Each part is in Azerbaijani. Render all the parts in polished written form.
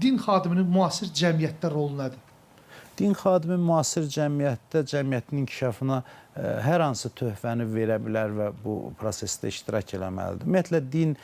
Din xadiminin müasir cəmiyyətdə rolu nədir? Din xadimi müasir cəmiyyətdə cəmiyyətin inkişafına hər hansı töhfəni verə bilər və bu prosesdə iştirak eləməlidir. Ümumiyyətlə, din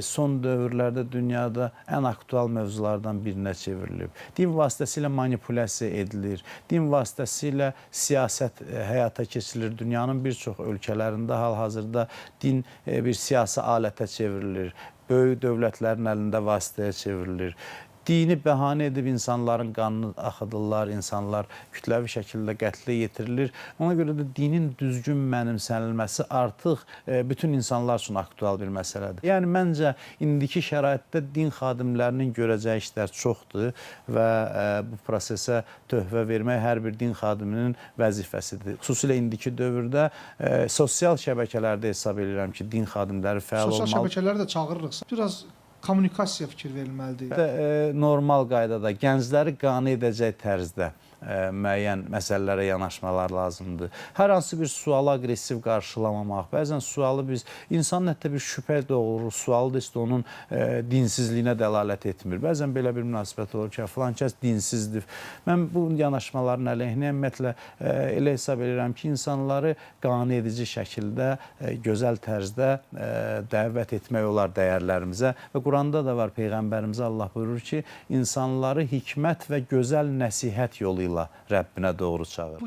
son dövrlərdə dünyada ən aktual mövzulardan birinə çevrilib. Din vasitəsilə manipulyasiya edilir, din vasitəsilə siyasət həyata keçirilir. Dünyanın bir çox ölkələrində hal-hazırda din bir siyasi alətə çevrilir, böyük dövlətlərin əlində vasitəyə çevrilir. Dini bəhanə edib insanların qanını axıdırlar, insanlar kütləvi şəkildə qətlə yetirilir. Ona görə də dinin düzgün mənimsənilməsi artıq bütün insanlar üçün aktual bir məsələdir. Yəni, məncə, indiki şəraitdə din xadimlərinin görəcəyi işlər çoxdur və bu prosesə töhfə vermək hər bir din xadiminin vəzifəsidir. Xüsusilə indiki dövrdə sosial şəbəkələrdə hesab edirəm ki, din xadimləri fəal olmalı. Sosial şəbəkələri də çağırırıq. Biraz kommunikasiya fikir verilməlidir. Normal qaydada gəncləri qane edəcək tərzdə müəyyən məsələlərə yanaşmalar lazımdır. Hər hansı bir sualı aqressiv qarşılamamaq, bəzən sualı biz, insanın hətta bir şübhə doğurur, sualı da işte onun dinsizliyinə dəlalət etmir. Bəzən belə bir münasibət olur ki, filan kəs dinsizdir. Mən bu yanaşmaların əleyhinə ümumiyyətlə elə hesab edirəm ki, insanları qane edici şəkildə, gözəl tərzdə dəvət etmək olar dəyərlərimizə və Quranda da var, Peyğəmbərimiz Allah buyurur ki, insanları hikmət və gözəl nəsihət yolu ilə Rəbbinə doğru çağır.